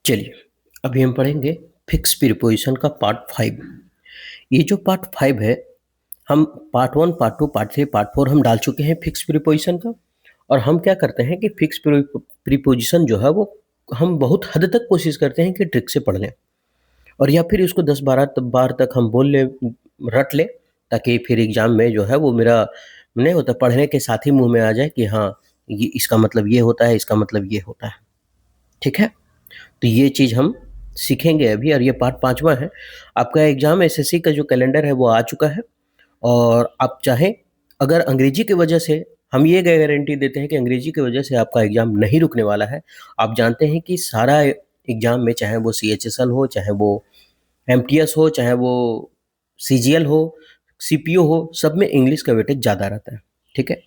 चलिए, अभी हम पढ़ेंगे फिक्स प्रीपोज़िशन का पार्ट 5। ये जो पार्ट 5 है, हम पार्ट 1, पार्ट 2, पार्ट 3, पार्ट 4 हम डाल चुके हैं फिक्स प्रीपोज़िशन का। और हम क्या करते हैं कि फिक्स प्रीपोज़िशन जो है वो हम बहुत हद तक कोशिश करते हैं कि ट्रिक से पढ़ लें और या फिर उसको 10-12 बार तक हम बोल लें, रट लें, ताकि फिर एग्ज़ाम में जो है वो मेरा नहीं होता, पढ़ने के साथ ही मुँह में आ जाए कि हाँ, ये इसका मतलब ये होता है, इसका मतलब ये होता है। ठीक है? तो ये चीज़ हम सीखेंगे अभी और ये पार्ट 5वां है। आपका एग्ज़ाम एसएससी का जो कैलेंडर है वो आ चुका है और आप चाहें, अगर अंग्रेजी की वजह से, हम ये गारंटी देते हैं कि अंग्रेजी की वजह से आपका एग्ज़ाम नहीं रुकने वाला है। आप जानते हैं कि सारा एग्ज़ाम में, चाहे वो सीएचएसएल हो, चाहे वो एमटीएस हो, चाहे वो सीजीएल हो, सीपीओ हो, सब में इंग्लिश का वेटेज ज़्यादा रहता है। ठीक है?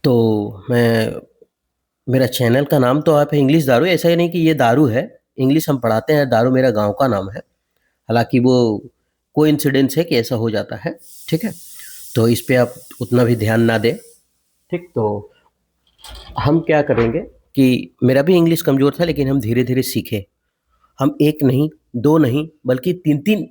तो मैं मेरा चैनल का नाम तो आप है इंग्लिश दारू, ऐसा ही नहीं कि ये दारू है, इंग्लिश हम पढ़ाते हैं, दारू मेरा गाँव का नाम है। हालाँकि वो कोइंसिडेंस है कि ऐसा हो जाता है, ठीक है? तो इस पे आप उतना भी ध्यान ना दें, ठीक? तो हम क्या करेंगे कि मेरा भी इंग्लिश कमज़ोर था लेकिन हम धीरे-धीरे सीखे। हम 1 नहीं, 2 नहीं बल्कि 3-3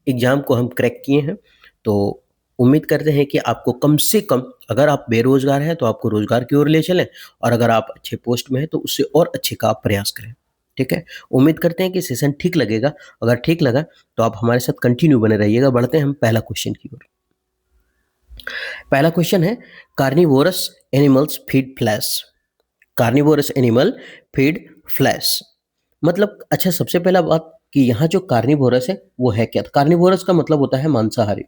एग्ज़ाम को हम क्रैक किए हैं। तो उम्मीद करते हैं कि आपको कम से कम, अगर आप बेरोज़गार हैं तो आपको रोज़गार की ओर ले चलें और अगर आप अच्छे पोस्ट में हैं तो उससे और अच्छे का आप प्रयास करें। ठीक है? उम्मीद करते हैं कि सेशन ठीक लगेगा। अगर ठीक लगा तो आप हमारे साथ कंटिन्यू बने रहिएगा। बढ़ते हैं हम पहला क्वेश्चन की ओर। पहला क्वेश्चन है, carnivorous animals feed flash. Carnivorous animal feed flash मतलब, अच्छा सबसे पहला बात कि यहाँ जो कार्निवोरस है वो है क्या? तो कार्निवोरस का मतलब होता है मांसाहारी।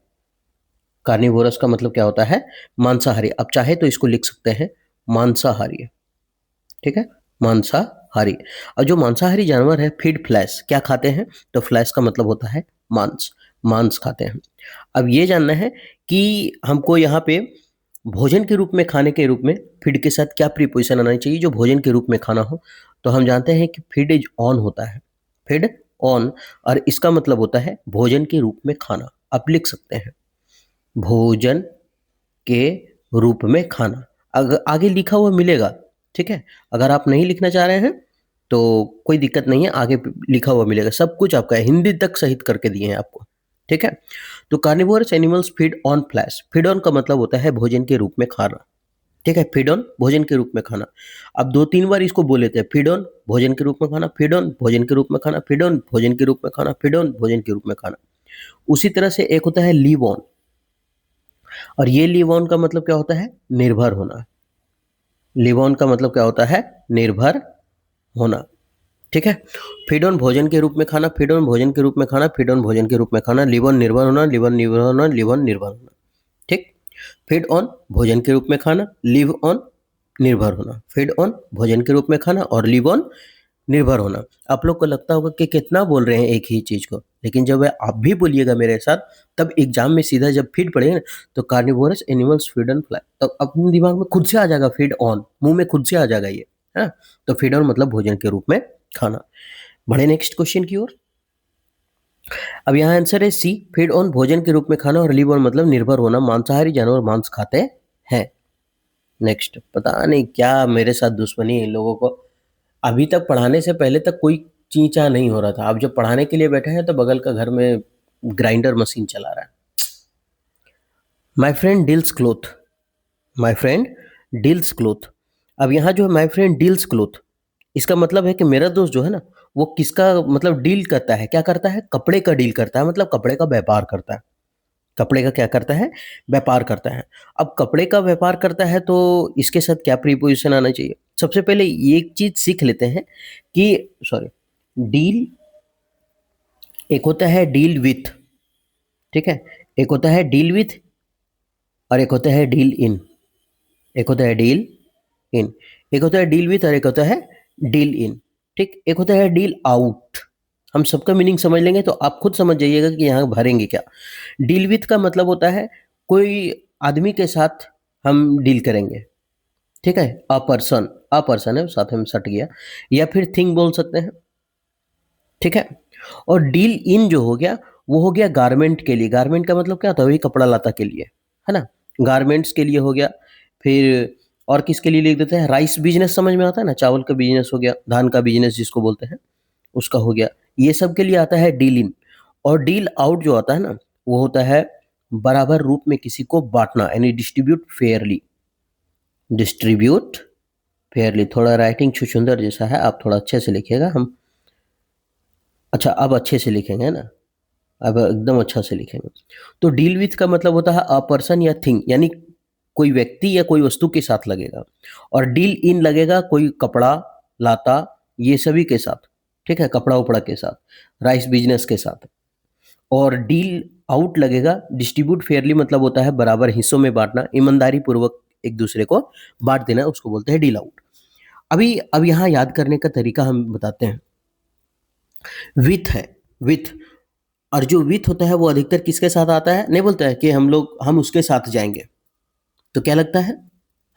कार्निवोरस का मतलब क्या होता है? मांसाहारी। आप चाहे तो इसको लिख सकते हैं मांसाहारी। ठीक है? मांसाहारी। और जो मांसाहारी जानवर है फीड फ्लैश, क्या खाते हैं? तो फ्लैश का मतलब होता है मांस, मांस खाते हैं। अब ये जानना है कि हमको यहाँ पे भोजन के रूप में, खाने के रूप में फीड के साथ क्या प्रीपोजिशन आना चाहिए जो भोजन के रूप में खाना हो? तो हम जानते हैं कि फीड इज ऑन होता है, फीड ऑन, और इसका मतलब होता है भोजन के रूप में खाना। आप लिख सकते हैं भोजन के रूप में खाना। आगे लिखा हुआ मिलेगा, ठीक है? अगर आप नहीं लिखना चाह रहे हैं तो कोई दिक्कत नहीं है, आगे लिखा हुआ मिलेगा, सब कुछ आपका है, हिंदी तक सहित करके दिए हैं आपको। ठीक है? तो carnivorous animals feed on flash. Feed on का मतलब होता है भोजन के रूप में खाना। ठीक है? फीड ऑन भोजन के रूप में खाना। अब 2-3 बार इसको बोल लेते हैं, फीड ऑन भोजन के रूप में खाना, फीड ऑन भोजन के रूप में खाना, फीड ऑन भोजन के रूप में खाना, फीड ऑन भोजन के रूप में खाना। उसी तरह से एक होता है लिव ऑन, और ये लिव ऑन का मतलब क्या होता है? निर्भर होना। लिव ऑन का मतलब क्या होता है? निर्भर होना। ठीक है? फीड ऑन भोजन के रूप में खाना, फीड ऑन भोजन के रूप में खाना, फीड ऑन भोजन के रूप में खाना, लिव ऑन निर्भर होना, लिव ऑन निर्भर होना, लिव ऑन निर्भर होना। ठीक? फीड ऑन भोजन के रूप में खाना, लिव ऑन निर्भर होना, फीड ऑन भोजन के रूप में खाना और लिव ऑन निर्भर होना। आप लोग को लगता होगा कि कितना बोल रहे हैं एक ही चीज़ को, लेकिन जब आप भी बोलिएगा मेरे साथ, तब एग्जाम में सीधा जब फीड पढ़ेगा ना, तो carnivorous animals feed on fly, तो अपने दिमाग में खुद से आ जाएगा फीड ऑन, मुंह में खुद से आ जाएगा ये, है ना? तो फीड ऑन मतलब भोजन के रूप में खाना। बढ़े नेक्स्ट क्वेश्चन की ओर। अब यहाँ आंसर है सी, फीड ऑन भोजन के रूप में खाना, और लिव ऑन मतलब निर्भर होना, मांसाहारी जानवर मांस खाते हैं। नेक्स्ट, पता नहीं क्या मेरे साथ दुश्मनी है इन लोगों को, अभी तक पढ़ाने से पहले तक कोई चींचा नहीं हो रहा था, अब जब पढ़ाने के लिए बैठे हैं तो बगल का घर में ग्राइंडर मशीन चला रहा है। My friend deals cloth, my friend deals cloth. अब यहाँ जो है माई फ्रेंड डील्स क्लोथ, इसका मतलब है कि मेरा दोस्त जो है ना, वो किसका मतलब डील करता है, क्या करता है? कपड़े का डील करता है, मतलब कपड़े का व्यापार करता है। कपड़े का क्या करता है? व्यापार करता है। अब कपड़े का व्यापार करता है तो इसके साथ क्या प्रीपोजिशन आना चाहिए? सबसे पहले ये एक चीज़ सीख लेते हैं कि सॉरी, डील एक होता है डील विथ, ठीक है? एक होता है डील विथ और एक होता है डील इन। एक होता है डील इन, एक होता है डील विथ और एक होता है डील इन। ठीक? एक होता है डील आउट। हम सबका मीनिंग समझ लेंगे तो आप खुद समझ जाइएगा कि यहाँ भरेंगे क्या। डील विथ का मतलब होता है कोई आदमी के साथ हम डील करेंगे, ठीक है? अ पर्सन है, साथ में सट गया, या फिर थिंग बोल सकते हैं, ठीक है? और डील इन जो हो गया, वो हो गया गारमेंट के लिए। गारमेंट का मतलब क्या होता है? वही कपड़ा लता के लिए, है ना? गारमेंट्स के लिए हो गया। फिर और किसके लिए लिख देते हैं, राइस बिजनेस समझ में आता है ना, चावल का बिजनेस हो गया, धान का बिजनेस जिसको बोलते हैं उसका हो गया। ये सब के लिए आता है डील इन। और डील आउट जो आता है ना, वो होता है बराबर रूप में किसी को बांटना, यानी डिस्ट्रीब्यूट फेयरली। डिस्ट्रीब्यूट फेयरली, थोड़ा राइटिंग छुछुंदर जैसा है, आप थोड़ा अच्छे से लिखिएगा। हम अच्छा अब अच्छे से लिखेंगे ना, अब एकदम अच्छा से लिखेंगे। तो डील विथ का मतलब होता है अ पर्सन या थिंग, यानी कोई व्यक्ति या कोई वस्तु के साथ लगेगा। और डील इन लगेगा कोई कपड़ा, लाता, ये सभी के साथ, ठीक है, कपड़ा उपड़ा के साथ, राइस बिजनेस के साथ। और डील आउट लगेगा डिस्ट्रीब्यूट फेयरली, मतलब होता है बराबर हिस्सों में बांटना, ईमानदारी पूर्वक एक दूसरे को बांट देना, उसको बोलते हैं डील आउट। अभी अब यहाँ याद करने का तरीका हम बताते हैं। विथ है, विथ, और जो विथ होता है वो अधिकतर किसके साथ आता है, नहीं बोलता है कि हम उसके साथ जाएंगे, तो क्या लगता है,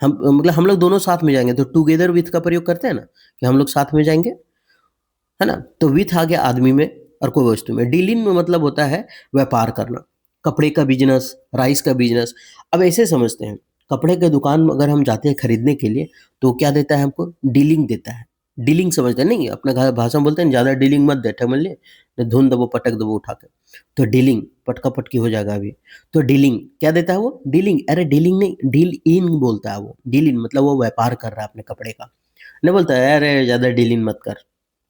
हम मतलब हम लोग दोनों साथ में जाएंगे, तो टुगेदर विथ का प्रयोग करते हैं ना, कि हम लोग साथ में जाएंगे, है ना। तो विथ आ गया आदमी में और कोई वस्तु में। डीलिंग में मतलब होता है व्यापार करना, कपड़े का बिजनेस, राइस का बिजनेस। अब ऐसे समझते हैं, कपड़े के दुकान में अगर हम जाते हैं खरीदने के लिए, तो क्या देता है हमको, डीलिंग देता है। डीलिंग समझते हैं नहीं, अपने भाषा में बोलते हैं ज़्यादा डीलिंग मत दे, ठमन ले, धुन दबो पटक दबो उठा के। तो डीलिंग पटका पटकी हो जाएगा अभी। तो डीलिंग क्या देता है वो, डीलिंग, अरे डीलिंग नहीं, डील इन बोलता है वो। डील इन मतलब वो व्यापार कर रहा है अपने कपड़े का, नहीं बोलता है अरे ज़्यादा डीलिंग मत कर,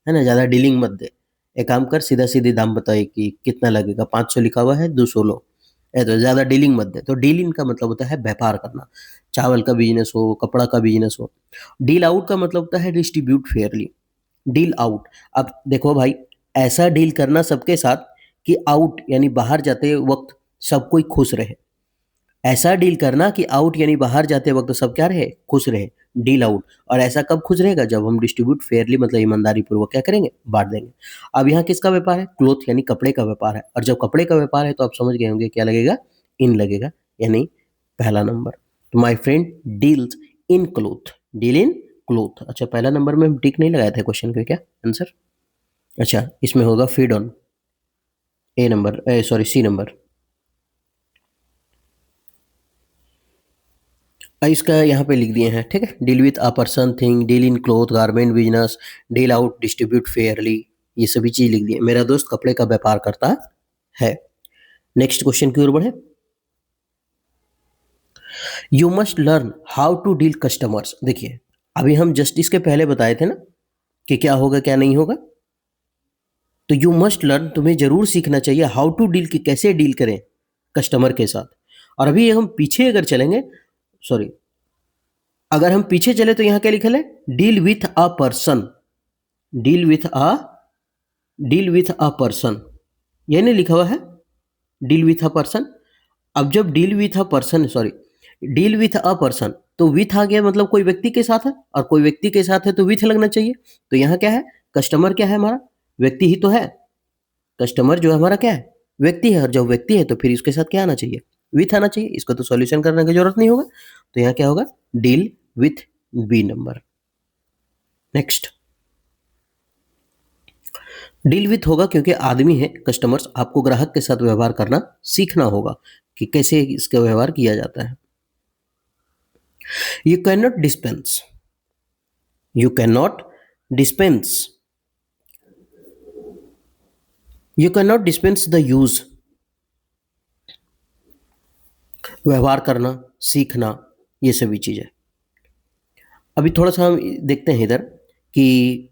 है ना, ज़्यादा डीलिंग मत दे। एक काम कर, सीधा सीधी दाम बताए कि कितना लगेगा, 500 लिखा हुआ है, 200 लो, है तो ज़्यादा डीलिंग मत दे। तो डीलिंग का मतलब होता है व्यापार करना, चावल का बिजनेस हो, कपड़ा का बिजनेस हो। डील आउट का मतलब होता है डिस्ट्रीब्यूट फेयरली। डील आउट, अब देखो भाई, ऐसा डील करना सबके साथ कि आउट यानी बाहर जाते वक्त सब कोई खुश रहे। ऐसा डील करना कि आउट यानी बाहर जाते वक्त सब क्या रहे, खुश रहे, डील आउट। और ऐसा कब खुश रहेगा, जब हम डिस्ट्रीब्यूट फेयरली मतलब ईमानदारी पूर्वक क्या करेंगे, बांट देंगे। अब यहाँ किसका व्यापार है, क्लोथ यानी कपड़े का व्यापार है। और जब कपड़े का व्यापार है तो आप समझ गए होंगे क्या लगेगा, इन लगेगा, यानी पहला नंबर। तो my friend deals in cloth, deal in cloth. अच्छा पहला नंबर में हम टिक नहीं लगाए थे क्वेश्चन का, क्या आंसर, अच्छा इसमें होगा feed on, a number, sorry C number. इसका यहाँ पे लिख दिए हैं, ठीक है। Deal with a person thing, deal in cloth garment business, deal out distribute fairly, ये सभी चीज लिख दिए। मेरा दोस्त कपड़े का व्यापार करता है। नेक्स्ट क्वेश्चन की ओर बढ़े। You must learn how to deal customers. देखिए अभी हम जस्ट इसके पहले बताए थे ना कि क्या होगा क्या नहीं होगा। तो यू मस्ट लर्न, तुम्हें जरूर सीखना चाहिए, हाउ टू डील, कि कैसे डील करें कस्टमर के साथ। और अभी हम पीछे अगर चलेंगे, सॉरी, अगर हम पीछे चले तो यहाँ क्या लिखल है, deal with a person, deal with a, deal with a person, ये नहीं लिखा हुआ है, डील विथ अ पर्सन। अब जब deal with a person, sorry, deal with a person, तो विथ आ गया मतलब कोई व्यक्ति के साथ है, और कोई व्यक्ति के साथ है तो विथ लगना चाहिए। तो यहाँ क्या है, कस्टमर क्या है हमारा, व्यक्ति ही तो है। कस्टमर जो है हमारा क्या है, व्यक्ति है। और जब व्यक्ति है तो फिर इसके साथ क्या आना चाहिए, विथ आना चाहिए। इसको तो सॉल्यूशन करने की जरूरत नहीं होगा। तो यहाँ क्या होगा, deal with B number. Next, deal with होगा क्योंकि आदमी है, कस्टमर्स, आपको ग्राहक के साथ व्यवहार करना सीखना होगा कि कैसे इसका व्यवहार किया जाता है। You can not dispense, you can not dispense, you can not dispense the use, व्यवहार करना सीखना, ये सभी चीजें। अभी थोड़ा सा हम देखते हैं इधर कि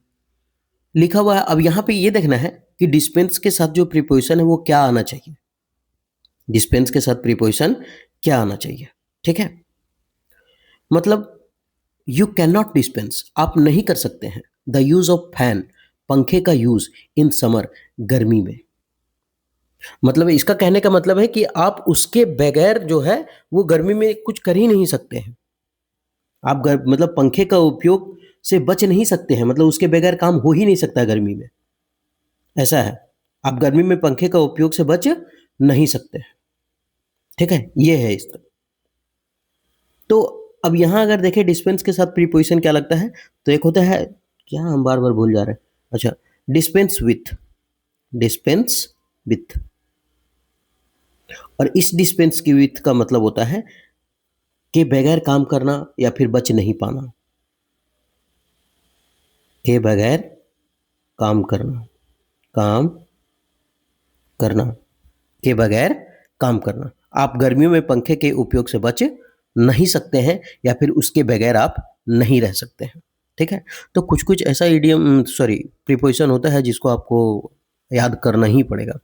लिखा हुआ है। अब यहाँ पे ये देखना है कि डिस्पेंस के साथ जो प्रीपोजिशन है वो क्या आना चाहिए, डिस्पेंस के साथ प्रीपोजिशन क्या आना चाहिए, ठीक है। मतलब यू कैन नॉट डिस्पेंस, आप नहीं कर सकते हैं, द यूज ऑफ फैन, पंखे का यूज, इन समर, गर्मी में। मतलब इसका कहने का मतलब है कि आप उसके बगैर जो है वो गर्मी में कुछ कर ही नहीं सकते हैं। आप मतलब पंखे का उपयोग से बच नहीं सकते हैं, मतलब उसके बगैर काम हो ही नहीं सकता गर्मी में, ऐसा है। आप गर्मी में पंखे का उपयोग से बच नहीं सकते, ठीक है, ये है इसका। तो अब यहाँ अगर देखें डिस्पेंस के साथ प्रीपोजिशन क्या लगता है, तो एक होता है, क्या हम बार बार भूल जा रहे हैं, अच्छा, डिस्पेंस विथ, डिस्पेंस विथ। और इस डिस्पेंस की विथ का मतलब होता है के बगैर काम करना या फिर बच नहीं पाना। के बगैर काम करना, काम करना, के बगैर काम करना। आप गर्मियों में पंखे के उपयोग से बच नहीं सकते हैं या फिर उसके बगैर आप नहीं रह सकते हैं। ठीक है? तो कुछ-कुछ ऐसा इडियम सॉरी प्रीपोज़िशन होता है जिसको आपको याद करना ही पड़ेगा।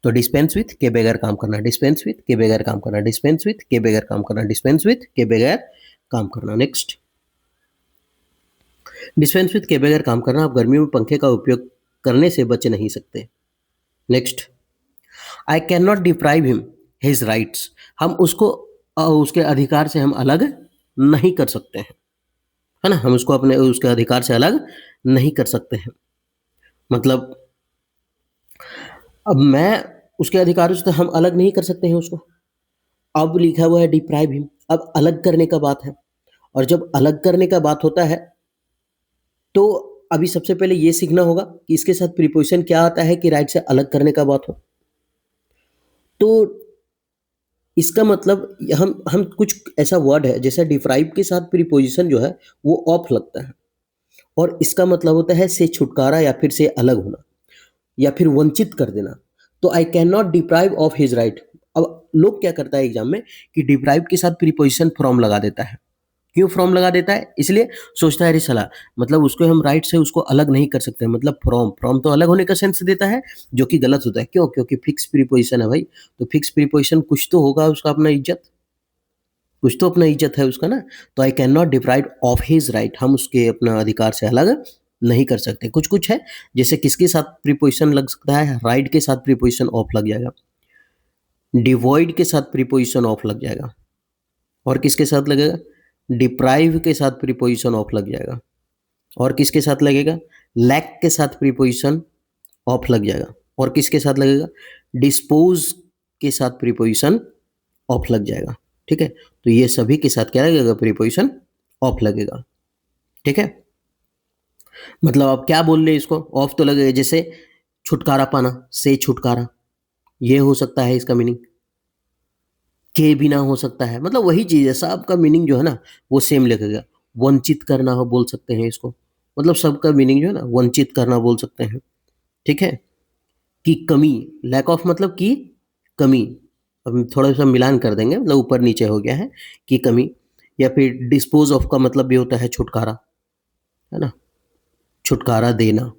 तो डिस्पेंस विथ के बगैर काम करना, डिस्पेंस विथ के बगैर काम करना, डिस्पेंस विथ के बगैर काम करना, डिस्पेंस विथ के बगैर काम करना। नेक्स्ट, डिस्पेंस विथ के बगैर काम करना, आप गर्मियों में पंखे का उपयोग करने से बच नहीं सकते। Next, I can not deprive him his rights, हम उसको उसके अधिकार से हम अलग नहीं कर सकते हैं, है ना? हम उसको अपने उसके अधिकार से अलग नहीं कर सकते हैं। मतलब अब मैं उसके अधिकारों से तो हम अलग नहीं कर सकते हैं उसको। अब लिखा हुआ है डिप्राइव हिम, अब अलग करने का बात है, और जब अलग करने का बात होता है तो अभी सबसे पहले ये सीखना होगा कि इसके साथ प्रीपोजिशन क्या आता है कि राइट से अलग करने का बात हो। तो इसका मतलब हम कुछ ऐसा वर्ड है जैसे डिप्राइव के साथ प्रीपोजिशन जो है वो ऑफ लगता है, और इसका मतलब होता है से छुटकारा या फिर से अलग होना या फिर वंचित कर देना। तो I can not deprive of his right. अब लोग क्या करता है एग्जाम में कि डिप्राइव के साथ प्रीपोजिशन फ्रॉम लगा देता है। क्यों फ्रॉम लगा देता है? इसलिए सोचता है अरे साला, मतलब उसको हम राइट से उसको अलग नहीं कर सकते, मतलब फ्रॉम फ्रॉम तो अलग होने का सेंस देता है, जो कि गलत होता है। क्यों? क्योंकि फिक्स प्रीपोजिशन है भाई, तो फिक्स प्रीपोजिशन कुछ तो होगा उसका अपना इज्जत, कुछ तो अपना इज्जत है उसका ना। तो I can not deprive of his right, हम उसके अपना अधिकार से अलग नहीं कर सकते। कुछ कुछ है जैसे किसके साथ प्रीपोजिशन लग सकता है, राइट के साथ प्रीपोजिशन ऑफ लग जाएगा, डिवॉइड के साथ प्रीपोजिशन ऑफ लग जाएगा, और किसके साथ लगेगा, डिप्राइव के साथ प्रीपोजिशन ऑफ लग जाएगा, और किसके साथ लगेगा, लैक के साथ प्रीपोजिशन ऑफ लग जाएगा, और किसके साथ लगेगा, डिस्पोज के साथ प्रीपोजिशन ऑफ लग जाएगा। ठीक है? तो ये सभी के साथ क्या लगेगा, प्रीपोजिशन ऑफ लगेगा। ठीक है? मतलब आप क्या बोल रहे हैं, इसको ऑफ तो लगेगा। जैसे छुटकारा पाना, से छुटकारा, ये हो सकता है इसका मीनिंग। के बिना हो सकता है, मतलब वही चीज़ है, सबका मीनिंग जो है ना वो सेम लगेगा। वंचित करना हो बोल सकते हैं इसको, मतलब सबका मीनिंग जो है ना वंचित करना बोल सकते हैं। ठीक है? की कमी, लैक ऑफ मतलब की कमी, अब हम थोड़ा सा मिलान कर देंगे, मतलब ऊपर नीचे हो गया है, की कमी। या फिर डिस्पोज ऑफ का मतलब भी होता है छुटकारा, है ना, छुटकारा देना।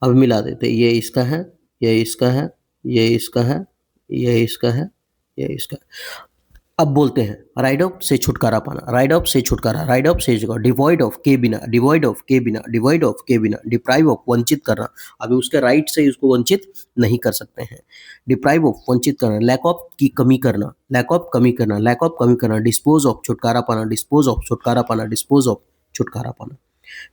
अब मिला देते, ये इसका है, ये इसका है, ये इसका है, ये इसका है, ये इसका है। अब बोलते हैं राइड ऑफ से छुटकारा पाना, राइड ऑफ से छुटकारा, राइड ऑफ से छुटकारा, डिवॉइड ऑफ के बिना, डिवॉइड ऑफ के बिना, डिवॉइड ऑफ के बिना, डिप्राइव ऑफ वंचित करना, अभी उसके राइट से उसको वंचित नहीं कर सकते हैं। डिप्राइव ऑफ वंचित करना, लैक ऑफ की कमी करना, लैक ऑफ कमी करना, लैक ऑफ कमी करना, डिस्पोज ऑफ छुटकारा पाना, डिस्पोज ऑफ छुटकारा पाना, डिस्पोज ऑफ छुटकारा पाना।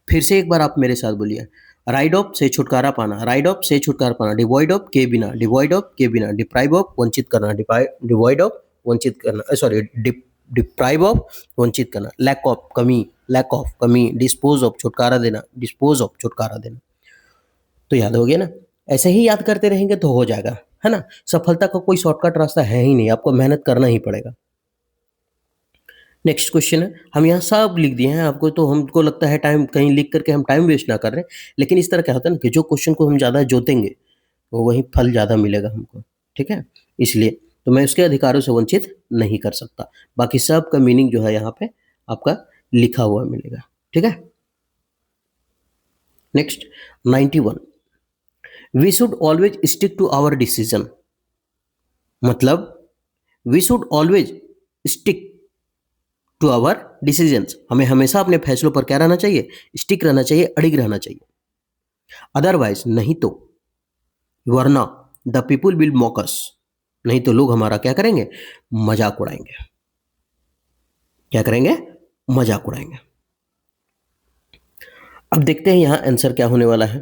फिर से एक बार आप मेरे साथ बोलिए, राइड ऑफ से छुटकारा पाना, राइड ऑफ से छुटकारा पाना, डिवॉइड ऑफ के बिना, डिवॉइड ऑफ के बिना, डिप्राइव ऑफ वंचित करना, डिवॉइड ऑफ वंचित करना, सॉरी डिप्राइव ऑफ वंचित करना, लैक ऑफ कमी, लैक ऑफ कमी, डिस्पोज ऑफ छुटकारा देना, डिस्पोज ऑफ छुटकारा देना। तो याद हो गया ना? ऐसे ही याद करते रहेंगे तो हो जाएगा, है ना? सफलता का कोई शॉर्टकट रास्ता है ही नहीं, आपको मेहनत करना ही पड़ेगा। नेक्स्ट क्वेश्चन है, हम यहाँ सब लिख दिए हैं आपको, तो हमको लगता है टाइम कहीं लिख करके हम टाइम वेस्ट ना कर रहे हैं, लेकिन इस तरह क्या होता है ना कि जो क्वेश्चन को हम ज़्यादा जोतेंगे तो वही फल ज़्यादा मिलेगा हमको। ठीक है? इसलिए तो मैं उसके अधिकारों से वंचित नहीं कर सकता। बाकी सब का मीनिंग जो है यहाँ पे आपका लिखा हुआ मिलेगा। ठीक है? Next 91, we should always stick to our decision, मतलब we should always stick to our decisions, हमें हमेशा अपने फैसलों पर क्या रहना चाहिए, स्टिक रहना चाहिए, अड़िग रहना चाहिए। अदरवाइज नहीं तो, वरना द पीपुल विल मॉकस, नहीं तो लोग हमारा क्या करेंगे, मजाक उड़ाएंगे। क्या करेंगे, मजाक उड़ाएंगे। अब देखते हैं यहां आंसर क्या होने वाला है।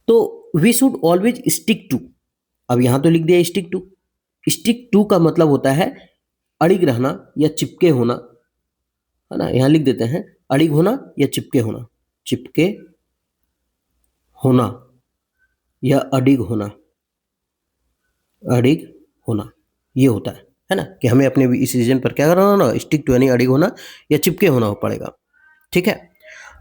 तो we should always stick to, अब यहां तो लिख दिया स्टिक टू, स्टिक टू का मतलब होता है अड़िग रहना या चिपके होना, है ना? यहां लिख देते हैं अड़िग होना या चिपके होना, चिपके होना या अडिग होना, अडिग होना, ये होता है। है ना, कि हमें अपने इस रीजन पर क्या करना होना, स्टिक टू एनी, अडिग होना या चिपके होना पड़ेगा, ठीक है,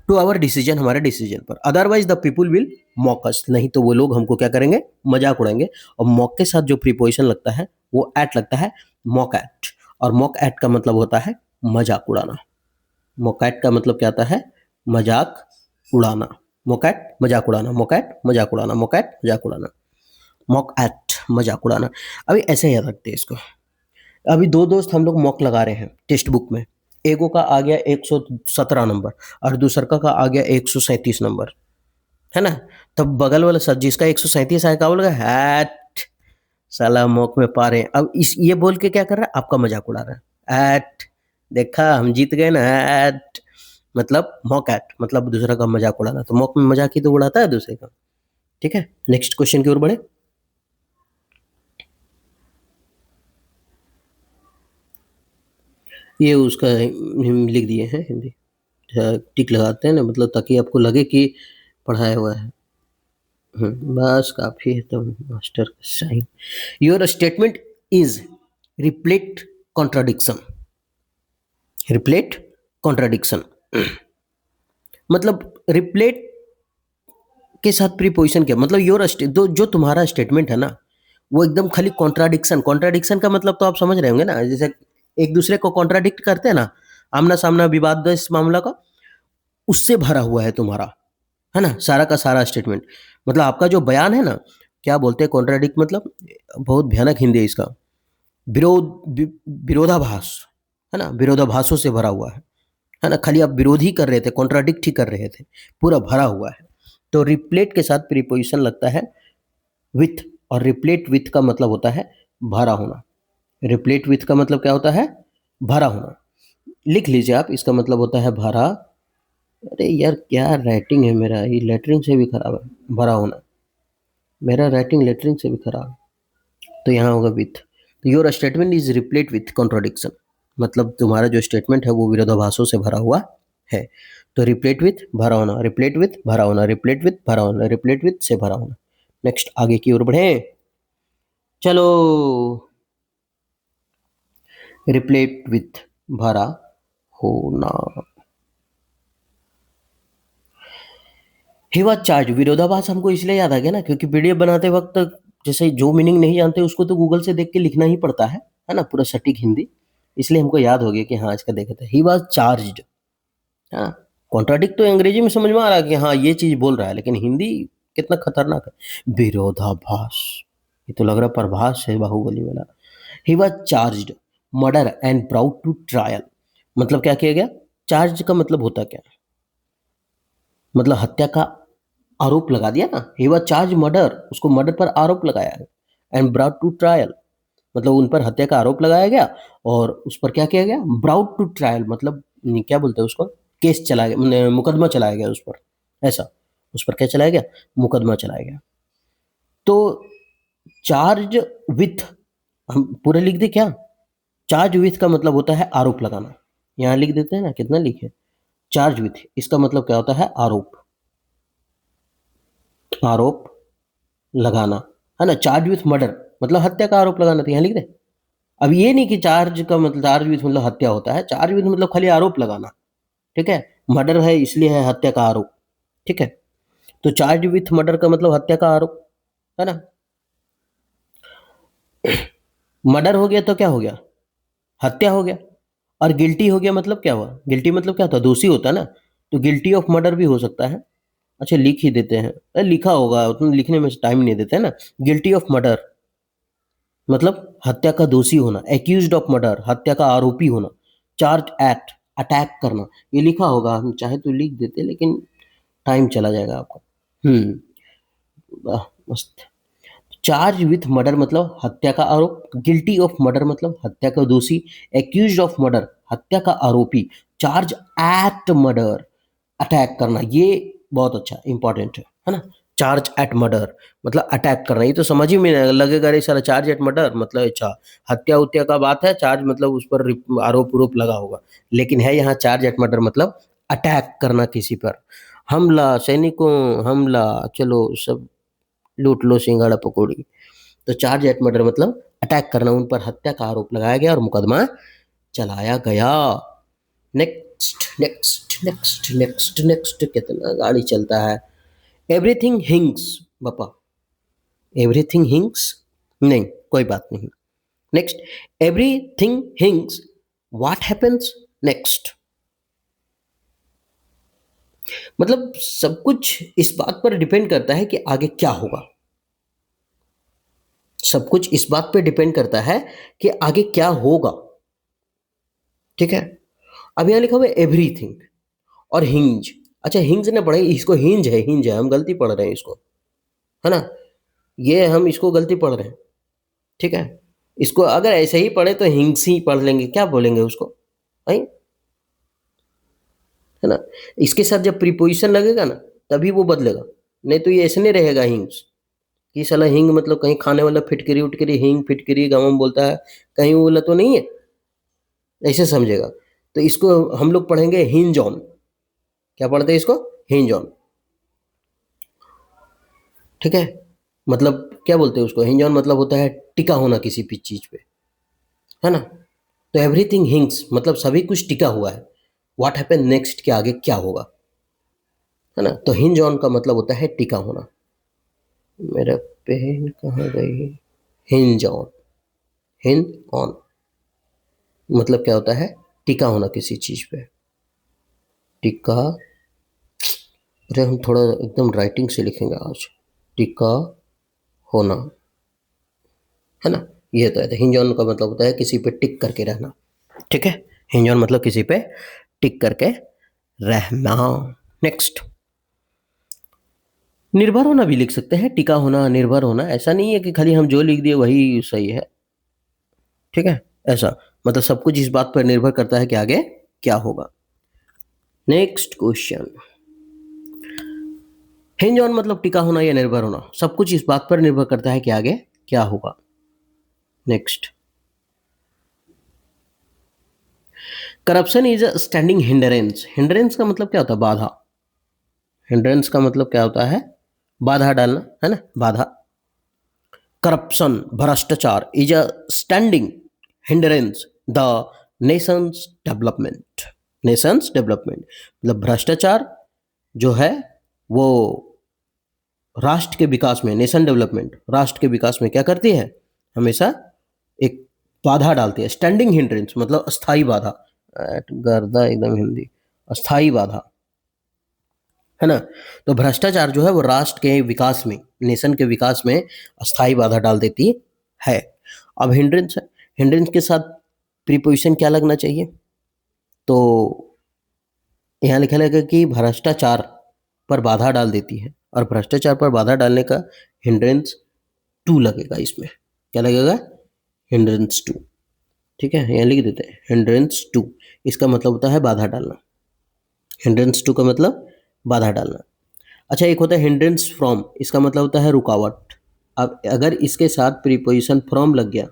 टू आवर डिसीजन, हमारे डिसीजन पर, otherwise the people will mock us, नहीं तो वो लोग हमको क्या करेंगे, मजाक उड़ाएंगे। और मॉक के साथ जो प्रीपोजिशन लगता है वो एट लगता है, मॉक एट, और मॉक एट का मतलब होता है मजाक उड़ाना। मोकैट का मतलब क्या आता है, मजाक उड़ाना, मोकैट मजाक उड़ाना, मोकैट मजाक उड़ाना, मोकैट मजाक उड़ाना, मॉक एट मजाक उड़ाना। अभी ऐसे याद रखते हैं इसको। अभी दो दोस्त हम लोग मॉक लगा रहे हैं टेक्स्ट बुक में, एगो का आ गया 117 नंबर और दूसर का आ गया 137 नंबर, है ना, तब बगल वाला सर जिसका 137 आया क्या बोलेगा, हैट साला मॉक में पा रहे हैं। अब इस ये बोल के क्या कर रहा है, आपका मजाक उड़ा रहा है, एट देखा हम जीत गए ना, एट मतलब मॉक एट मतलब दूसरा का मजाक उड़ाना, तो मॉक में मजाक ही तो उड़ाता है दूसरे का, ठीक है। नेक्स्ट क्वेश्चन की ओर बढ़े। ये उसका हम लिख दिए हैं हिंदी, टिक लगाते हैं ना, मतलब ताकि आपको लगे कि पढ़ाया हुआ है। बस काफी है, तो मास्टर का sign. Your statement is replete contradiction, replete contradiction मतलब रिप्लेट के साथ प्रीपोजिशन क्या मतलब, जो तुम्हारा स्टेटमेंट है ना वो एकदम खाली कॉन्ट्राडिक्शन, कॉन्ट्राडिक्शन का मतलब तो आप समझ रहे होंगे ना, जैसे एक दूसरे को कॉन्ट्राडिक्ट करते हैं ना, आमना सामना विवाद इस मामला का, उससे भरा हुआ है तुम्हारा, है ना, सारा का सारा स्टेटमेंट। मतलब आपका जो बयान है ना, क्या बोलते हैं कॉन्ट्राडिक्ट मतलब, बहुत भयानक हिंदी है इसका, विरोधाभास, है ना, विरोधाभासों से भरा हुआ है ना, खाली आप विरोध ही कर रहे थे, कॉन्ट्राडिक्ट ही कर रहे थे, पूरा भरा हुआ है। तो रिप्लेट के साथ प्रीपोजिशन लगता है विथ, और रिप्लेट विथ का मतलब होता है भरा होना। रिप्लेट विथ का मतलब क्या होता है, भरा होना। लिख लीजिए आप, इसका मतलब होता है भरा, अरे यार क्या राइटिंग है मेरा, ये लेटरिंग से भी खराब है, भरा होना, मेरा राइटिंग लेटरिंग से भी खराब है। तो यहाँ होगा विथ। तो your statement is repellent with contradiction, मतलब तुम्हारा जो स्टेटमेंट है वो विरोधाभासों से भरा हुआ है। तो रिप्लेट विथ भरा होना, रिप्लेट विथ भरा होना, रिप्लेट विथ भरा होना, रिप्लेट विथ से भरा होना। नेक्स्ट आगे की ओर बढ़े, चलो, रिप्लेट विथ भरा होना। ही वॉज चार्ज, विरोधाभास हमको इसलिए याद आ गया ना क्योंकि पीडीएफ बनाते वक्त जैसे जो मीनिंग नहीं जानते उसको तो गूगल से देख के लिखना ही पड़ता है ना, पूरा सटीक हिंदी, इसलिए हमको याद हो गया कि हाँ इसका देखे थे, ही वॉज चार्ज। हाँ, कॉन्ट्राडिक्ट तो अंग्रेजी में समझ में आ रहा है कि हाँ ये चीज बोल रहा है, लेकिन हिंदी कितना खतरनाक है, विरोधाभास, ये तो लग रहा है प्रभास है बाहुबली वाला। He was charge murder and brought to trial, मतलब क्या किया गया, चार्ज का मतलब होता क्या, मतलब हत्या का आरोप लगा दिया ना, ही वॉज चार्ज मर्डर, उसको मर्डर पर आरोप लगाया है, एंड ब्राउट टू ट्रायल मतलब उन पर हत्या का आरोप लगाया गया, और उस पर क्या किया गया, ब्राउट टू ट्रायल मतलब क्या बोलते हैं उसको, केस चलाया गया, मुकदमा चलाया गया उस पर, ऐसा, उस पर क्या चलाया गया, मुकदमा चलाया गया। तो चार्ज विथ, हम पूरे लिख दे क्या, चार्ज विथ का मतलब होता है आरोप लगाना, यहाँ लिख देते हैं ना, कितना लिखे, चार्ज विथ, इसका मतलब क्या होता है, आरोप, आरोप लगाना, है ना, चार्ज विथ मर्डर मतलब हत्या का आरोप लगाना, तो यहाँ लिख दे। अब ये नहीं कि चार्ज का मतलब, चार्ज विथ मतलब हत्या होता है, चार्ज विथ मतलब खाली आरोप लगाना, ठीक है, मर्डर है इसलिए है हत्या का आरोप, ठीक है, तो चार्ज विथ मर्डर का मतलब हत्या का आरोप, है ना, मर्डर हो गया तो क्या हो गया, हत्या हो गया, और गिल्टी हो गया मतलब क्या हुआ, गिल्टी मतलब क्या होता है, दोषी होता है ना, तो गिल्टी ऑफ मर्डर भी हो सकता है। अच्छा लिख ही देते हैं, लिखा होगा उतना लिखने में टाइम नहीं देते हैं ना, गिल्टी ऑफ मर्डर मतलब हत्या का दोषी होना, एक्यूज्ड ऑफ मर्डर हत्या का आरोपी होना, चार्ज एक्ट अटैक करना, ये लिखा होगा, हम चाहे तो लिख देते लेकिन टाइम चला जाएगा आपका। वाह मस्त। चार्ज विथ मर्डर मतलब हत्या का आरोप, गिल्टी ऑफ मर्डर मतलब हत्या का दोषी, एक्यूज्ड ऑफ मर्डर हत्या का आरोपी, चार्ज एट मर्डर अटैक करना, ये बहुत अच्छा इंपॉर्टेंट है ना, चार्ज एट मर्डर मतलब अटैक करना, ये तो समझ ही में नहीं लगेगा रे सारा, चार्ज एट मर्डर मतलब अच्छा हत्या उत्या का बात है, चार्ज मतलब उस पर आरोप उरोप लगा होगा, लेकिन है यहाँ चार्ज एट मर्डर मतलब अटैक करना किसी पर, हमला, सैनिकों हमला, चलो सब लूट लो सिंगाड़ा पकौड़ी, तो चार्ज एट मर्डर मतलब अटैक करना, उन पर हत्या का आरोप लगाया गया और मुकदमा चलाया गया। Next next next next next, कितना गाड़ी चलता है। एवरीथिंग हिंग्स, पापा एवरीथिंग हिंग्स, नहीं कोई बात नहीं। Next, everything हिंग्स, what happens next. मतलब सब कुछ इस बात पर डिपेंड करता है कि आगे क्या होगा। सब कुछ इस बात पे डिपेंड करता है कि आगे क्या होगा। ठीक है, अब यहां लिखा हुआ है एवरीथिंग और हिंज। अच्छा, हिंज ने पढ़े, इसको हिंज है, हिंज है, हम गलती पढ़ रहे हैं इसको, है ना, ये हम इसको गलती पढ़ रहे हैं। ठीक है, इसको अगर ऐसे ही पढ़े तो हिंग्स ही पढ़ लेंगे, क्या बोलेंगे उसको, है ना। इसके साथ जब प्रीपोजिशन लगेगा ना तभी वो बदलेगा, नहीं तो ये ऐसे नहीं रहेगा हिंग्स कि साला हिंग मतलब कहीं खाने वाला फिटकरी उटकरी, हिंग फिटकरी गाँव बोलता है, कहीं वो बोला तो नहीं है, ऐसे समझेगा। तो इसको हम लोग पढ़ेंगे हिंज ऑन। क्या पढ़ते हैं इसको, हिंज ऑन। ठीक है, मतलब क्या बोलते हैं उसको, हिंज ऑन मतलब होता है टिका होना किसी भी चीज पे, है ना। तो एवरीथिंग हिंग्स मतलब सभी कुछ टिका हुआ है। व्हाट हैपन नेक्स्ट, के आगे क्या होगा, है ना। तो हिंज ऑन का मतलब होता है टिका होना। मेरा पेन कहाँ गई, हिंज ऑन, हिंज ऑन मतलब क्या होता है, टिका होना किसी चीज पे, टिका। अरे हम थोड़ा एकदम राइटिंग से लिखेंगे आज, टिका होना, है ना। ये तो है, तो हिंज ऑन का मतलब होता है किसी पे टिक करके रहना। ठीक है, हिंज ऑन मतलब किसी पे टिक करके रहना। नेक्स्ट, निर्भर होना भी लिख सकते हैं, टिका होना, निर्भर होना, ऐसा नहीं है कि खाली हम जो लिख दिए वही सही है। ठीक है, ऐसा मतलब सब कुछ इस बात पर निर्भर करता है कि आगे क्या होगा। नेक्स्ट क्वेश्चन, हिंज ऑन मतलब टिका होना या निर्भर होना, सब कुछ इस बात पर निर्भर करता है कि आगे क्या होगा। Next, corruption is a standing hindrance. Hindrance का मतलब क्या होता है, बाधा। हिंड्रेंस का मतलब क्या होता है, बाधा डालना, है ना, बाधा। करप्शन, भ्रष्टाचार is a standing hindrance the nation's development. Nations development मतलब भ्रष्टाचार जो है वो राष्ट्र के विकास में, नेशन डेवलपमेंट राष्ट्र के विकास में क्या करती है, हमेशा एक बाधा डालती है। स्टैंडिंग हिंड्रेंस मतलब अस्थाई बाधा, गर्दा एकदम हिंदी, अस्थाई बाधा, है ना। तो भ्रष्टाचार जो है वो राष्ट्र के विकास में, नेशन के विकास में अस्थाई बाधा डाल देती है। अब हिंड्रेंस है, हिंड्रेंस के साथ प्रीपोजिशन क्या लगना चाहिए, तो यहाँ लिखा लगेगा कि भ्रष्टाचार पर बाधा डाल देती है, और भ्रष्टाचार पर बाधा डालने का हिंड्रेंस टू लगेगा इसमें। क्या लगेगा, हिंड्रेंस टू। ठीक है, यहाँ लिख देते हैं हिंड्रेंस टू, इसका मतलब होता है बाधा डालना। हिंड्रेंस टू का मतलब बाधा डालना। अच्छा, एक होता है हिंड्रेंस फ्रॉम, इसका मतलब होता है रुकावट। अब अगर इसके साथ प्रीपोजिशन फ्रॉम लग गया,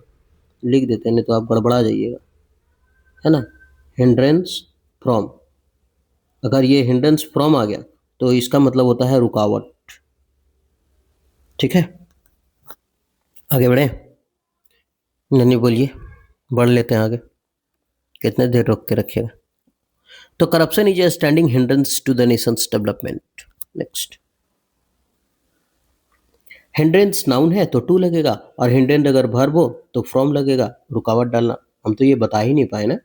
लिख देते हैं नहीं तो आप गड़बड़ा जाइएगा, है ना। हिंड्रेंस फ्रॉम, अगर ये हिंड्रेंस फ्रॉम आ गया तो इसका मतलब होता है रुकावट। ठीक है, आगे बढ़े, नन्ही बोलिए, बढ़ लेते हैं आगे, कितने देर रोक के रखिएगा। तो corruption is a standing hindrance to the nation's development. Next, hindrance noun है तो टू लगेगा, और हिंड्रेंस अगर वर्ब हो तो फ्रॉम लगेगा, रुकावट डालना। हम तो ये बता ही नहीं पाए ना,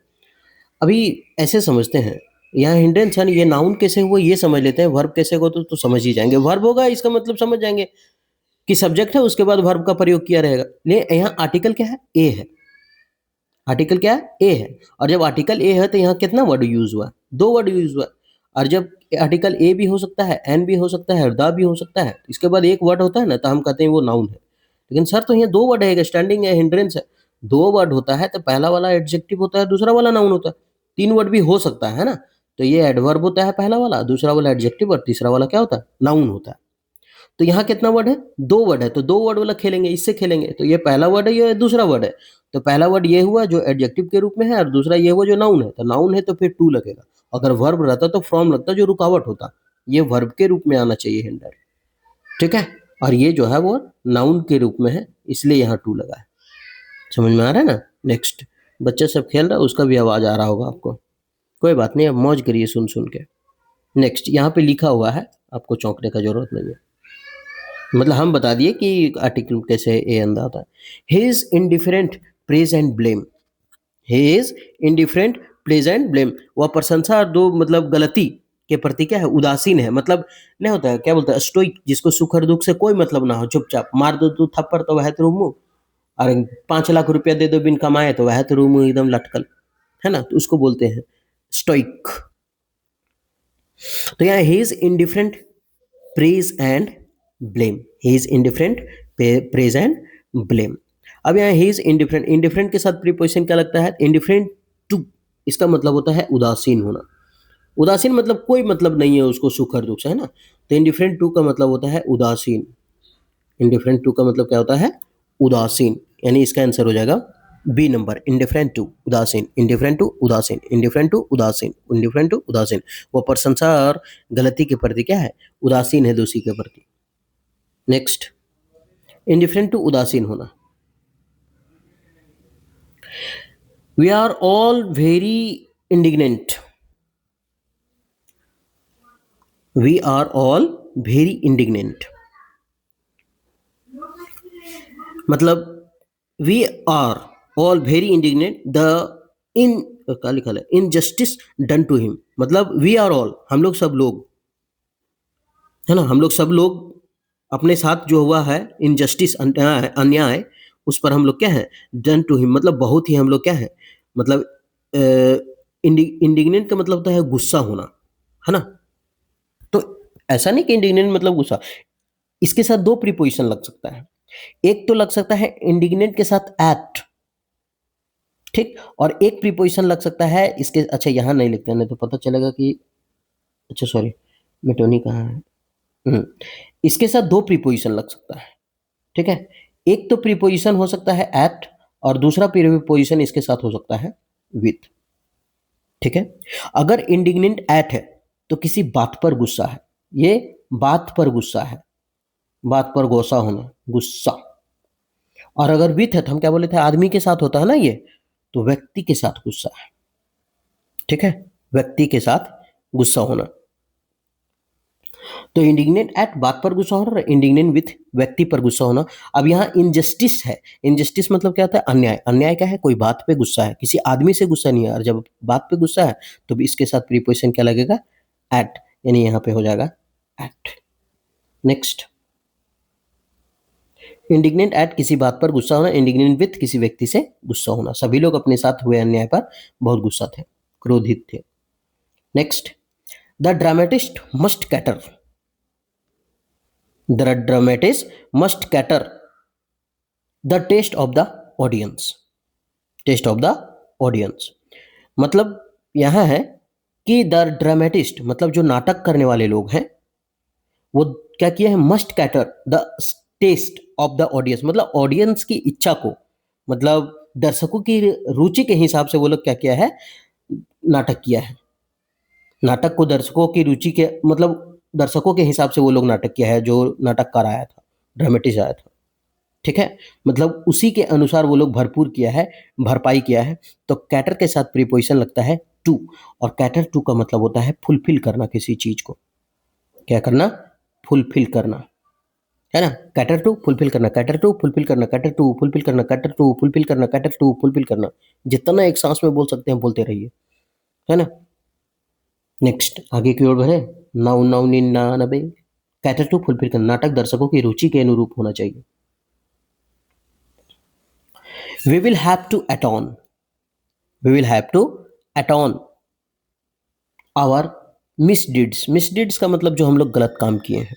अभी ऐसे समझते हैं। यहाँ हिंड्रेंस है, ये नाउन कैसे हुआ ये समझ लेते हैं, वर्ब कैसे हो तो समझ ही जाएंगे। वर्ब होगा इसका मतलब समझ जाएंगे कि सब्जेक्ट है, उसके बाद वर्ब का प्रयोग किया रहेगा। लेकिन यहाँ आर्टिकल क्या है, ए है। आर्टिकल क्या है, ए है। और जब आर्टिकल ए है तो यहाँ कितना वर्ड यूज हुआ, दो वर्ड यूज हुआ। और जब आर्टिकल ए भी हो सकता है, एन भी हो सकता है, द भी हो सकता है, इसके बाद एक वर्ड होता है ना, तो हम कहते हैं वो नाउन है। लेकिन सर तो यहाँ दो वर्ड है, स्टैंडिंग है, हिंड्रेंस है, दो वर्ड होता है तो पहला वाला एडजेक्टिव होता है, दूसरा वाला नाउन होता है। तीन वर्ड भी हो सकता है ना, तो ये एडवर्ब होता है पहला वाला, दूसरा वाला एडजेक्टिव, और तीसरा वाला क्या होता है, नाउन होता है। तो यहाँ कितना वर्ड है, दो वर्ड है, तो दो वर्ड वाला खेलेंगे, इससे खेलेंगे। तो ये पहला वर्ड है, ये दूसरा वर्ड है। तो पहला वर्ड ये हुआ जो एडजेक्टिव के रूप में है, और दूसरा ये हुआ जो नाउन है। तो नाउन है तो फिर टू लगेगा। अगर वर्ब रहता तो फ्रॉम लगता, जो रुकावट होता। ये वर्ब के रूप में आना चाहिए हिंडर। ठीक है, और ये जो है वो नाउन के रूप में है, इसलिए यहाँ टू लगा है। समझ में आ रहा है ना? नेक्स्ट, बच्चा सब खेल रहा है, उसका भी आवाज़ आ रहा होगा आपको। कोई बात नहीं, अब मौज करिए सुन के। नेक्स्ट, यहाँ पे लिखा हुआ है, आपको चौंकने का ज़रूरत नहीं है। मतलब हम बता दिए कि आर्टिकल कैसे ए अंदर आता है। He is indifferent praise and blame. He is indifferent praise and blame. वह प्रशंसा और दो मतलब गलती के प्रति क्या है, उदासीन है। मतलब नहीं होता है, क्या बोलता है, स्टोइक, जिसको सुख और दुख से कोई मतलब ना हो, चुपचाप मार दो तू थप्पड़ तो वह तेरू मुंह, और 5 लाख रुपया दे दो बिन कमाए तो वह तेरू मुंह एकदम लटकल, है ना? तो उसको बोलते हैं स्टोइक। तो यहाँ he is indifferent praise and blame. He is indifferent praise and blame. अब यहाँ ही इज इंडिफरेंट, इंडिफरेंट के साथ प्रीपोजिशन क्या लगता है, इंडिफरेंट टू, इसका मतलब होता है उदासीन होना। उदासीन मतलब कोई मतलब नहीं है उसको सुख और दुख से, है ना? तो इंडिफरेंट टू का मतलब होता है उदासीन। इंडिफरेंट टू का मतलब क्या होता है, उदासीन। यानी इसका आंसर हो जाएगा बी नंबर, इंडिफरेंट टू, उदासीन, इंडिफरेंट टू, उदासीन, इंडिफरेंट टू, उदासीन, इंडिफरेंट टू, उदासीन। वो प्रशंसा और गलती के प्रति क्या है, उदासीन है दूसरी के प्रति। नेक्स्ट, इंडिफरेंट टू, उदासीन होना। We are all very indignant. We are all very indignant मतलब we are all very indignant the in, क्या लिखा है, इनजस्टिस डन टू हिम। मतलब वी आर ऑल, हम लोग सब लोग, है ना, हम लोग सब लोग अपने साथ जो हुआ है इनजस्टिस, अन्याय, अन्याय, उस पर हम लोग क्या है, डन टू हिम, मतलब बहुत ही हम लोग क्या है, मतलब इंडिग्नेंट का मतलब होता है गुस्सा होना, है ना? तो ऐसा नहीं कि इंडिग्नेंट मतलब गुस्सा, इसके साथ दो प्रीपोजिशन लग सकता है। एक तो लग सकता है इंडिग्नेंट के साथ एट, ठीक, और एक प्रीपोजिशन लग सकता है इसके, अच्छा यहाँ नहीं लिखते हैं, नहीं तो पता चलेगा कि, अच्छा सॉरी, मेटोनी कहाँ है। इसके साथ दो प्रीपोजिशन लग सकता है, ठीक है। एक तो प्रीपोजिशन हो सकता है एट, और दूसरा प्रीपोजिशन इसके साथ हो सकता है विथ, ठीक है। अगर इंडिग्नेंट एट है तो किसी बात पर गुस्सा है, ये बात पर गुस्सा है, बात पर गुस्सा होना, गुस्सा। और अगर विथ है तो हम क्या बोले थे, आदमी के साथ होता है ना ये, तो व्यक्ति के साथ गुस्सा है, ठीक है, व्यक्ति के साथ गुस्सा होना। तो इंडिग्नेंट एट बात पर गुस्सा होना, और इंडिग्नेंट विथ व्यक्ति पर गुस्सा होना। अब यहाँ इनजस्टिस है, इनजस्टिस मतलब क्या होता है, अन्याय। अन्याय क्या है, कोई बात पे गुस्सा है, किसी आदमी से गुस्सा नहीं है, और जब बात पे गुस्सा है तो इसके साथ प्रीपोजिशन क्या लगेगा, एट, यानी यहाँ पे हो जाएगा एट। नेक्स्ट, इंडिग्नेंट एट किसी बात पर गुस्सा होना, इंडिग्नेंट विथ किसी व्यक्ति से गुस्सा होना। सभी लोग अपने साथ हुए अन्याय पर बहुत गुस्सा थे, क्रोधित थे। Next, the dramatist must cater. The dramatist must cater the taste of the audience. Taste of the audience मतलब यहां है कि द ड्रामेटिस्ट मतलब जो नाटक करने वाले लोग हैं, वो क्या किया है, must cater the taste of the audience, मतलब ऑडियंस की इच्छा को, मतलब दर्शकों की रुचि के हिसाब से वो लोग क्या किया है, नाटक किया है। नाटक को दर्शकों की रुचि के, मतलब दर्शकों के हिसाब से वो लोग नाटक किया है, जो नाटककार आया था, ड्रामेटिस्ट आया था, ठीक है। मतलब उसी के अनुसार वो लोग भरपूर किया है, भरपाई किया है। तो कैटर के साथ प्रीपोजिशन लगता है टू, और कैटर टू का मतलब होता है फुलफिल करना किसी चीज को, क्या करना, फुलफिल करना, है ना। कैटर टू फुलफिल करना, कैटर टू फुलफिल करना, कैटर टू फुलफिल करना, कैटर टू फुलफिल करना, कैटर टू फुलफिल करना। जितना एक सांस में बोल सकते हैं बोलते रहिए, है ना। नेक्स्ट, आगे की ओर बढ़े। 999 कैटर टू फुलफिल करना, नाटक दर्शकों की रुचि के अनुरूप होना चाहिए। We will have to atone, we will have to atone our misdeeds. Misdeeds का मतलब जो हम लोग गलत काम किए हैं,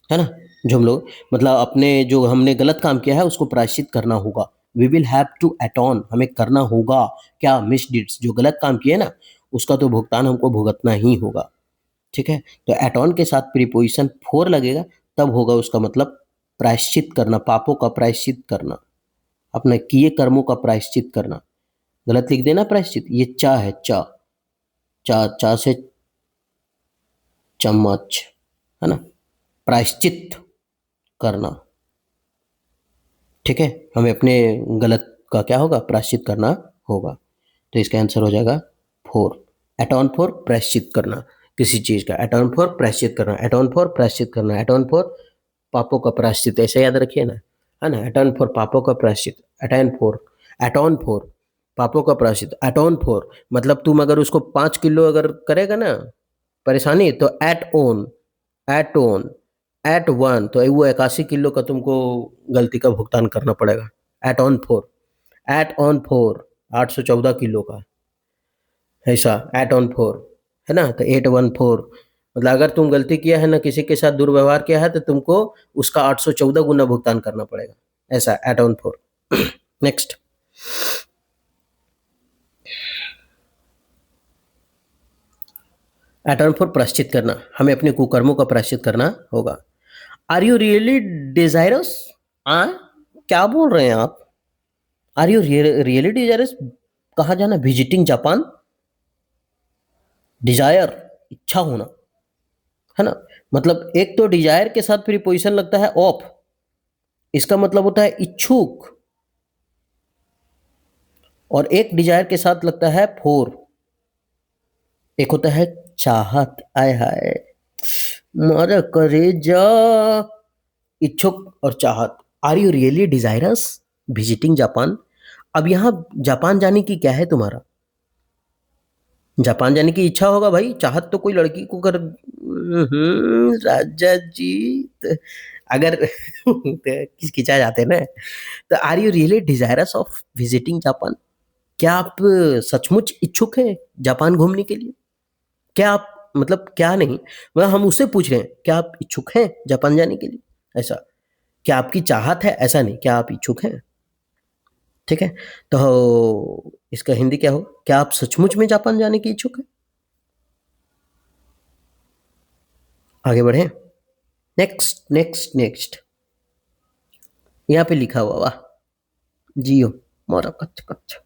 है ना, जो हम लोग मतलब अपने जो हमने गलत काम किया है उसको प्रायश्चित करना होगा। We will have to atone, हमें करना होगा क्या, मिसडीड्स, जो गलत काम किए ना उसका तो भुगतान हमको भुगतना ही होगा, ठीक है। तो एटॉन के साथ प्रीपोजिशन फोर लगेगा, तब होगा उसका मतलब प्रायश्चित करना, पापों का प्रायश्चित करना, अपने किए कर्मों का प्रायश्चित करना। गलत लिख देना प्रायश्चित, ये चा है, चा, चा, चा से चम्मच, है ना, प्रायश्चित करना, ठीक है। हमें अपने गलत का क्या होगा, प्रायश्चित करना होगा। तो इसका आंसर हो जाएगा 4। एटॉन फॉर प्रायश्चित करना किसी चीज का, एटॉन फॉर प्रायश्चित करना, एटॉन फॉर प्रायश्चित करना, एटॉन फॉर पापों का प्रायश्चित, ऐसे याद रखिए ना, है ना। एटॉन फॉर पापों का प्रायश्चित, एटॉन फॉर पापों का प्रायश्चित, एटॉन फॉर मतलब तुम अगर उसको 5 किलो अगर करेगा ना परेशानी, तो एट एट 1 तो वो 81 किलो का तुमको गलती का भुगतान करना पड़ेगा। एट ऑन फोर 814 किलो का, ऐसा एट ऑन 4, है ना। तो 814 मतलब अगर तुम गलती किया है ना, किसी के साथ दुर्व्यवहार किया है, तो तुमको उसका 814 गुना भुगतान करना पड़ेगा, ऐसा atone 4। Next, atone 4 प्रायश्चित करना, हमें अपने कुकर्मों का प्रायश्चित करना होगा। आर यू रियली डिजायरस, आ क्या बोल रहे हैं आप? आर यू रियली डिजायरस, कहाँ जाना, विजिटिंग जापान, डिजायर इच्छा होना, है ना। मतलब एक तो डिजायर के साथ प्रीपोजिशन लगता है ऑफ, इसका मतलब होता है इच्छुक, और एक डिजायर के साथ लगता है फोर, एक होता है चाहत। आय हाय मारा करेजा, इच्छुक और चाहत। Are you really desirous visiting Japan. अब यहां जापान जाने की क्या है तुम्हारा, जापान जाने की इच्छा होगा भाई, चाहत तो कोई लड़की को कर। राजा जी अगर खिंचा जाते हैं ना, तो are you really desirous of visiting Japan, क्या आप सचमुच इच्छुक हैं जापान घूमने के लिए? क्या आप मतलब क्या नहीं, मतलब हम उससे पूछ रहे हैं क्या आप इच्छुक हैं जापान जाने के लिए, ऐसा। क्या आपकी चाहत है, ऐसा नहीं, क्या आप इच्छुक हैं। ठीक है, तो इसका हिंदी क्या हो, क्या आप सचमुच में जापान जाने के इच्छुक हैं। आगे बढ़े, नेक्स्ट नेक्स्ट नेक्स्ट, यहाँ पे लिखा हुआ, वाह जियो मोरा कच्छ कच्छ।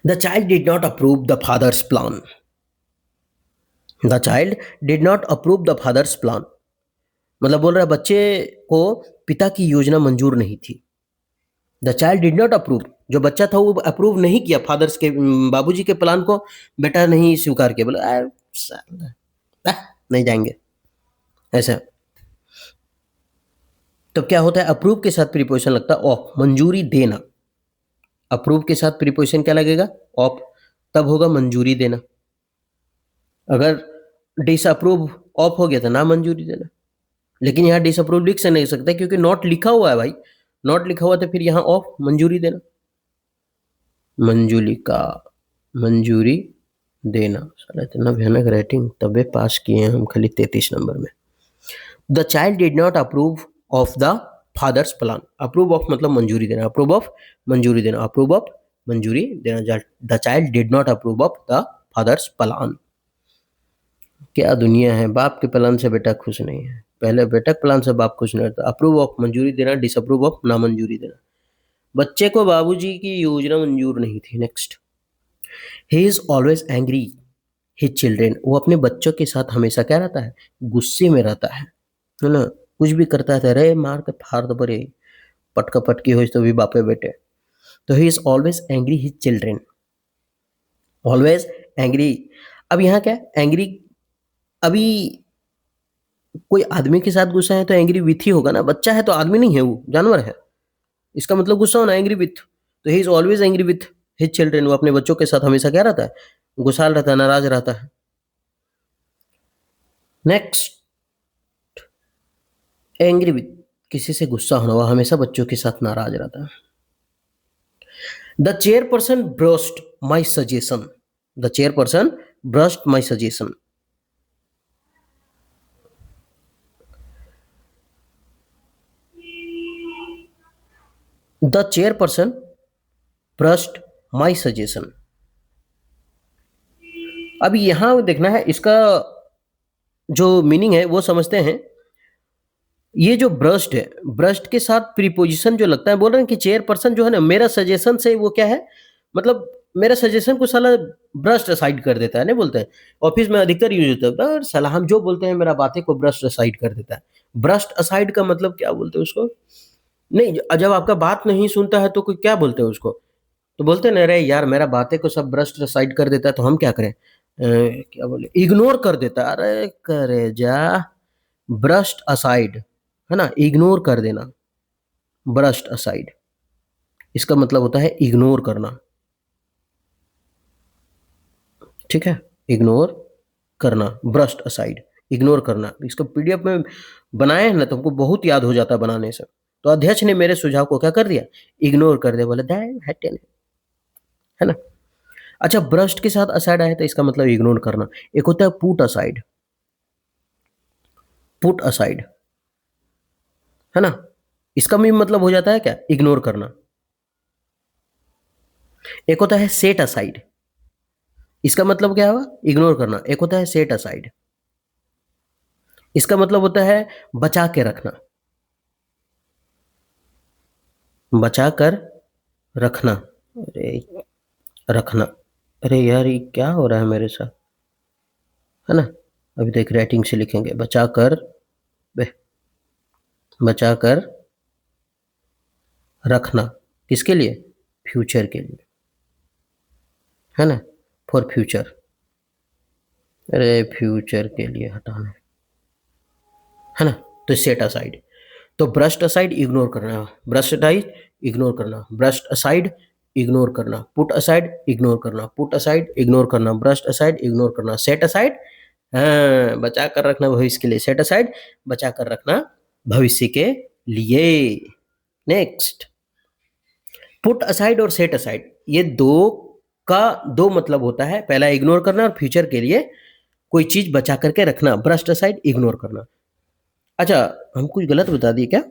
The child did not approve the father's plan, the child did not approve the father's plan, मतलब बोल रहा है बच्चे को पिता की योजना मंजूर नहीं थी। The child did not approve, जो बच्चा था वो अप्रूव नहीं किया फादर्स के, बाबूजी के प्लान को बेटा नहीं स्वीकार किया, बोला नहीं जाएंगे, ऐसा। तो क्या होता है, अप्रूव के साथ प्रीपोजिशन लगता है ऑफ, मंजूरी देना। अप्रूव के साथ प्रीपोजिशन क्या लगेगा, ऑफ, तब होगा मंजूरी देना। अगर डिसअप्रूव ऑफ हो गया तो ना मंजूरी देना, लेकिन यहाँ डिसअप्रूव लिख से नहीं सकता क्योंकि नॉट लिखा हुआ है भाई, नॉट लिखा हुआ तो फिर यहाँ ऑफ मंजूरी देना, मंजूरी का मंजूरी देना। साला इतना भयानक रेटिंग तबे पास किए हैं हम खाली 33 नंबर में। The child did not approve of the father's plan, approve of मतलब मंजूरी देना, अप्रूव ऑफ मंजूरी देना, अप्रूव ऑफ मंजूरी देना। The child did not approve of the father's plan. क्या दुनिया है, बाप के प्लान से बेटा खुश नहीं है, पहले बेटा के प्लान से बाप खुश नहीं रहता। अप्रूव ऑफ मंजूरी देना, डिसअप्रूव ऑफ ना मंजूरी देना। बच्चे को बाबूजी की योजना मंजूर नहीं थी। Next, he is always angry his children, वो अपने बच्चों के साथ हमेशा क्या रहता है, गुस्से में रहता है ना। कुछ भी करता है, रे मार के फाड़ दो बरे, पटका पटकी हो तो भी बापे बेटे। तो he is always angry his children, always angry. अब यहाँ क्या एंग्री, अभी कोई आदमी के साथ गुस्सा है तो एंग्री विथ ही होगा ना, बच्चा है तो आदमी नहीं है, वो जानवर है, इसका मतलब गुस्सा होना एंग्री विथ। तो he is always angry with his children, वो अपने बच्चों के साथ हमेशा क्या रहता है, गुस्साल रहता है, नाराज रहता है। नेक्स्ट, एंग्री विथ किसी से गुस्सा होना, वह हमेशा बच्चों के साथ नाराज रहता है। The chairperson burst my suggestion, the chairperson burst my suggestion. The chairperson burst my suggestion. अब यहां देखना है, इसका जो मीनिंग है वो समझते हैं। ये जो ब्रस्ट है, ब्रस्ट के साथ प्रीपोजिशन जो लगता है, बोल रहे हैं कि चेयरपर्सन जो है ना, मेरा सजेशन से वो क्या है, मतलब मेरा सजेशन को साला ब्रस्ट असाइड कर देता है, नहीं बोलते हैं ऑफिस में अधिकतर यूज होता है, साला हम जो बोलते हैं मेरा बातें को ब्रस्ट असाइड कर देता है। ब्रस्ट असाइड का मतलब क्या बोलते हैं उसको, नहीं, जब आपका बात नहीं सुनता है तो कोई क्या बोलते हैं उसको? तो बोलते हैं ना, अरे यार मेरा बातें को सब ब्रस्ट साइड कर देता है तो हम क्या करें? क्या बोले, इग्नोर कर देता है। अरे करे जा, ब्रस्ट असाइड, है ना, इग्नोर कर देना, ब्रस्ट असाइड, इसका मतलब होता है इग्नोर करना। ठीक है, इग्नोर करना, ब्रस्ट असाइड, इग्नोर करना। इसको पीडीएफ में बनाए हैं ना तो हमको बहुत याद हो जाता है बनाने से। तो अध्यक्ष ने मेरे सुझाव को क्या कर दिया? इग्नोर कर दिया, बोले दैट हटे नहीं, है ना। अच्छा, ब्रस्ट के साथ असाइड आया तो इसका मतलब इग्नोर करना। एक होता है पुट असाइड, पुट असाइड, है ना, इसका भी मतलब हो जाता है क्या? इग्नोर करना। एक होता है सेट असाइड, इसका मतलब क्या हुआ? इग्नोर करना। एक होता है सेट असाइड, इसका मतलब होता है बचा के रखना, बचा कर रखना। अरे रखना, अरे यार ये क्या हो रहा है मेरे साथ, है ना। अभी तो एक राइटिंग से लिखेंगे, बचा कर, बचा कर रखना, किसके लिए? फ्यूचर के लिए, है ना, फॉर फ्यूचर। अरे फ्यूचर के लिए हटाना, है ना। तो सेट असाइड, तो ब्रस्ट असाइड इग्नोर करना, ब्रस्ट असाइड इग्नोर करना, ब्रस्ट असाइड इग्नोर करना, पुट असाइड इग्नोर करना, पुट असाइड इग्नोर करना, ब्रस्ट असाइड इग्नोर करना, सेट असाइड, हाँ बचा कर रखना भविष्य के लिए, सेट असाइड बचा कर रखना भविष्य के लिए। नेक्स्ट, पुट असाइड और सेट असाइड, ये दो का दो मतलब होता है। पहला इग्नोर करना और फ्यूचर के लिए कोई चीज बचा करके रखना, ब्रस्ट असाइड इग्नोर करना। अच्छा, हम कुछ गलत बता दिए क्या?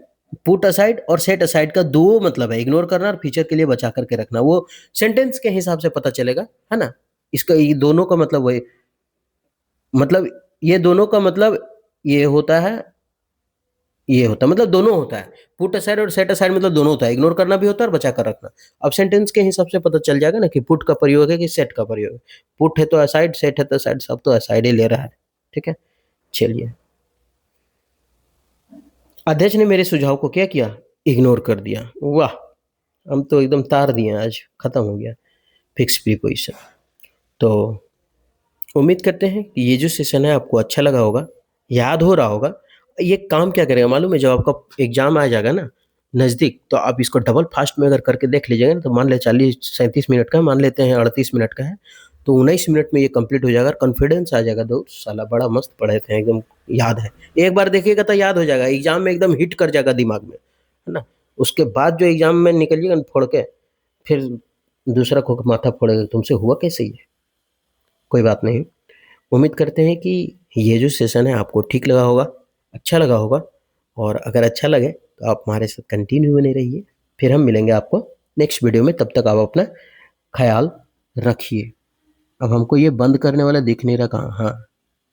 पुट असाइड और सेट असाइड का दो मतलब है, इग्नोर करना और फ्यूचर के लिए बचा करके रखना। वो सेंटेंस के हिसाब से पता चलेगा, है ना। इसका ये दोनों का मतलब वही, मतलब ये दोनों का मतलब ये होता है, ये होता है, मतलब दोनों होता है। पुट असाइड और सेट असाइड मतलब दोनों होता है, इग्नोर करना भी होता है और बचा कर रखना। अब सेंटेंस के हिसाब से पता चल जाएगा ना कि पुट का प्रयोग है कि सेट का प्रयोग है। पुट है तो असाइड, सेट है तो असाइड, सब तो असाइड ही ले रहा है। ठीक है, चलिए। अध्यक्ष ने मेरे सुझाव को क्या किया? इग्नोर कर दिया। वाह, हम तो एकदम तार दिए, आज खत्म हो गया फिक्स प्रीपोजिशन। तो उम्मीद करते हैं कि ये जो सेशन है आपको अच्छा लगा होगा, याद हो रहा होगा। ये काम क्या करेगा मालूम है? जब आपका एग्जाम आ जाएगा ना नज़दीक, तो आप इसको डबल फास्ट में अगर करके देख लीजिएगा ना, तो मान ले 40-37 मिनट का, मान लेते हैं 38 मिनट का है, तो 19 मिनट में ये कंप्लीट हो जाएगा। कॉन्फिडेंस आ जाएगा, दो साला बड़ा मस्त पढ़े थे एकदम, याद है। एक बार देखिएगा तो याद हो जाएगा, एग्जाम में एकदम हिट कर जाएगा दिमाग में, है ना। उसके बाद जो एग्जाम में निकलिएगा ना फोड़ के, फिर दूसरा को माथा फोड़ेगा, तुमसे हुआ कैसे ये। कोई बात नहीं, उम्मीद करते हैं कि ये जो सेशन है आपको ठीक लगा होगा, अच्छा लगा होगा। और अगर अच्छा लगे तो आप हमारे साथ कंटिन्यू बने रहिए। फिर हम मिलेंगे आपको नेक्स्ट वीडियो में, तब तक आप अपना ख्याल रखिए। अब हमको ये बंद करने वाला दिख नहीं रहा कहाँ, हाँ